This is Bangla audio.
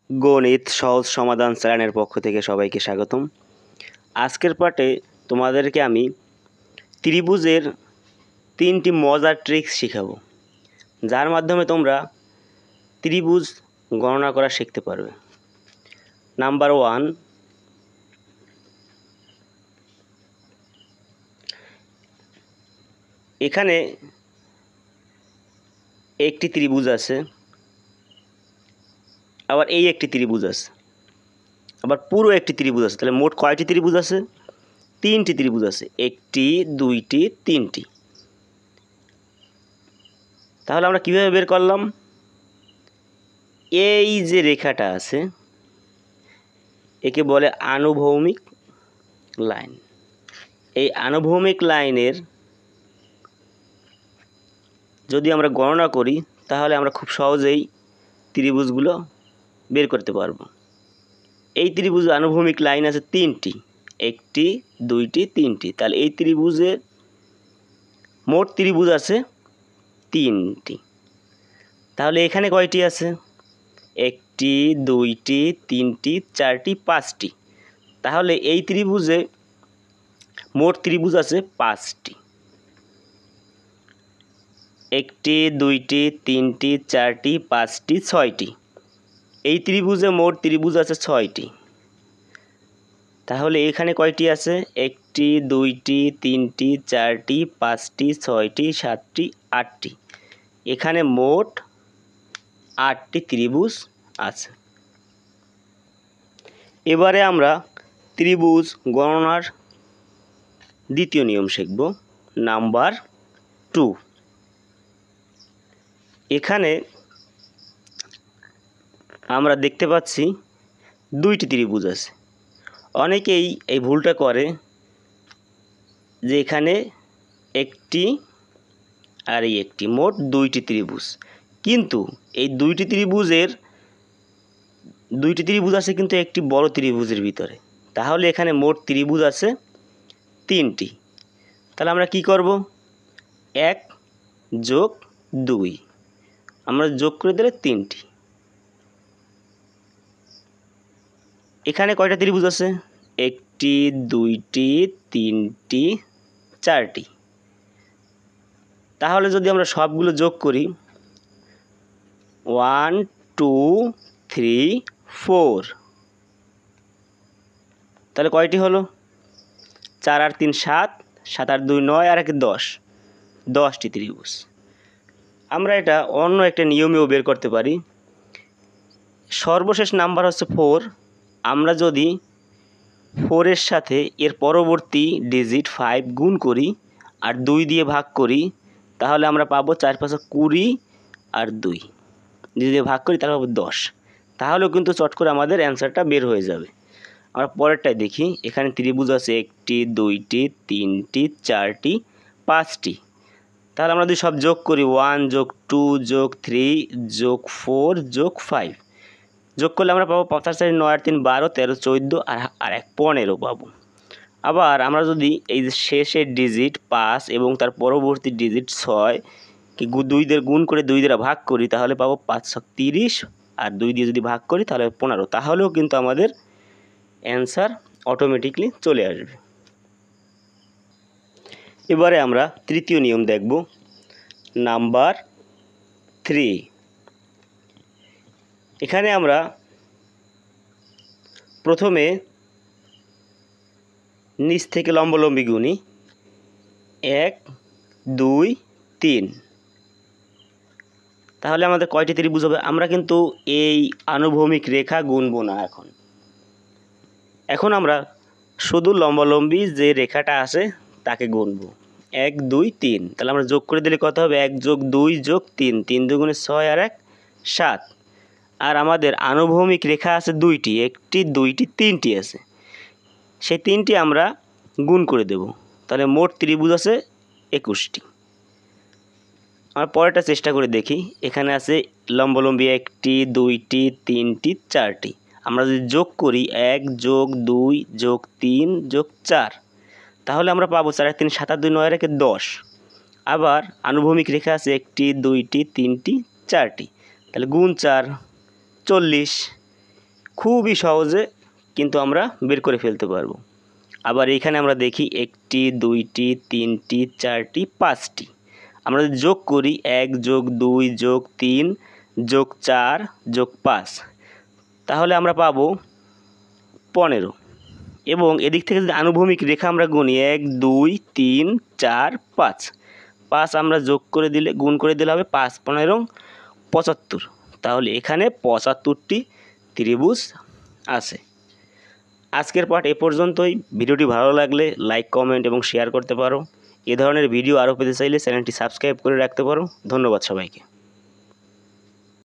গণিত সহজ সমাধান চ্যানেলের পক্ষ থেকে সবাইকে স্বাগতম। আজকের পাঠে তোমাদেরকে আমি ত্রিভুজের 3টি মজার ট্রিক্স শেখাবো, যার মাধ্যমে তোমরা ত্রিভুজ গণনা করা শিখতে পারবে। নাম্বার 1, এখানে একটি ত্রিভুজ আছে, আবার এই একটি ত্রিভুজ আছে, আবার পুরো একটি ত্রিভুজ আছে। তাহলে মোট কয়টি ত্রিভুজ আছে? 3টি ত্রিভুজ আছে, 1টি 2টি 3টি। তাহলে আমরা কিভাবে বের করলাম? এই যে রেখাটা আছে একে বলে আনুভৌমিক লাইন। এই আনুভৌমিক লাইনের যদি আমরা গণনা করি তাহলে আমরা খুব সহজেই ত্রিভুজগুলো বের করতে পারবো। এই ত্রিভুজে আনুভৌমিক লাইন আছে 3টি, 1টি 2টি 3টি। তাহলে এই ত্রিভুজে মোট ত্রিভুজ আছে 3টি। তাহলে এখানে কয়টি আছে? 1টি 2টি 3টি 4টি 5টি। তাহলে এই ত্রিভুজে মোট ত্রিভুজ আছে 5টি। 1টি 2টি 3টি 4টি 5টি 6টি। এই ত্রিভুজে মোট ত্রিভুজ আছে 6টি। তাহলে এখানে কয়টি আছে? 1টি 2টি 3টি 4টি 5টি 6টি 7টি 8টি। এখানে মোট 8টি ত্রিভুজ আছে। এবারে আমরা ত্রিভুজ গণনার দ্বিতীয় নিয়ম শিখব, নাম্বার 2। এখানে আমরা দেখতে পাচ্ছি 2টি ত্রিভুজ আছে। অনেকেই এই ভুলটা করে যে এখানে একটি আর এই একটি, মোট 2টি ত্রিভুজ। কিন্তু এই 2টি ত্রিভুজ আছে কিন্তু একটি বড় ত্রিভুজের ভিতরে। তাহলে এখানে মোট ত্রিভুজ আছে 3টি। তাহলে আমরা কি করব? 1 যোগ 2 আমরা যোগ করে দিলে 3টি। এখানে কয়টা ত্রিভুজ আছে? 1টি 2টি 3টি 4টি। তাহলে যদি আমরা সবগুলো যোগ করি 1 2 3 4, তাহলে কয়টি হলো? 4 আর 3 7, 7 আর 2 9, আর 1 10, 10টি ত্রিভুজ। আমরা এটা অন্য একটা নিয়মেও বের করতে পারি। সর্বশেষ নাম্বার হচ্ছে 4। আমরা যদি 4 এর সাথে এর পরবর্তী ডিজিট 5 গুণ করি আর 2 দিয়ে ভাগ করি তাহলে আমরা পাবো 4 5 20 আর 2 দিয়ে ভাগ করি তাহলে পাবো 10। তাহলেও কিন্তু চট করে আমাদের অ্যান্সারটা বের হয়ে যাবে। আমরা পরেরটাই দেখি। এখানে ত্রিভুজ আছে 1টি 2টি 3টি 4টি 5টি। তাহলে আমরা যদি সব যোগ করি 1 যোগ 2 যোগ 3 যোগ 4 যোগ 5, যোগ করলে আমরা পাবো 5 4 9 আর 3 12 13 14 আর 1 15 পাবো। আবার আমরা যদি এই যে শেষের ডিজিট 5 এবং তার পরবর্তী ডিজিট 6 কি 2 দিয়ে গুণ করে 2 দিয়ে ভাগ করি তাহলে পাবো 5 6 30 আর 2 দিয়ে যদি ভাগ করি তাহলে 15। তাহলেও কিন্তু আমাদের অ্যান্সার অটোমেটিকলি চলে আসবে। এবারে আমরা তৃতীয় নিয়ম দেখব, নাম্বার 3। এখানে আমরা প্রথমে নিচ থেকে লম্বালম্বি গুনি 1 2 3। তাহলে আমাদের কয়টি ত্রিভুজ হবে? আমরা কিন্তু এই আনুভৌমিক রেখা গুনবো না। এখন আমরা শুধু লম্বালম্বি যে রেখাটা আছে তাকে গুনবো 1 2 3। তাহলে আমরা যোগ করে দিলে কত হবে? 1 যোগ 2 যোগ 3, 3 দুগুণে 6 আর 1 7। আর আমাদের আনুভৌমিক রেখা আছে 2টি, 1টি 2টি 3টি আছে। সেই 3টি আমরা গুণ করে দেব। তাহলে মোট ত্রিভুজ আছে 21টি। আমরা পরেরটা চেষ্টা করে দেখি। এখানে আছে লম্বালম্বি 1টি 2টি 3টি 4টি। আমরা যদি যোগ করি 1 যোগ 2 যোগ 3 যোগ 4 তাহলে আমরা পাবো 4 আর 3 7 আর 2 9 আর 1 10। আবার আনুভৌমিক রেখা আছে 1টি 2টি 3টি 4টি। তাহলে গুণ 4 40। খুবই সহজে কিন্তু আমরা বের করে ফেলতে পারবো। আবার এখানে আমরা দেখি 1টি 2টি 3টি 4টি 5টি। আমরা যদি যোগ করি 1 যোগ 2 যোগ 3 যোগ 4 যোগ 5, তাহলে আমরা পাবো 15। এবং এদিক থেকে যদি আনুভূমিক রেখা আমরা গুনি 1 2 3 4 5, 5 আমরা যোগ করে দিলে গুণ করে দিলে হবে 5 15 75। তাহলে এখানে 75টি ত্রিভুজ আছে। আজকের পাঠ এ পর্যন্তই। ভিডিওটি ভালো লাগলে লাইক কমেন্ট এবং শেয়ার করতে পারো। এ ধরনের ভিডিও আরও পেতে চাইলে চ্যানেলটি সাবস্ক্রাইব করে রাখতে পারো। ধন্যবাদ সবাইকে।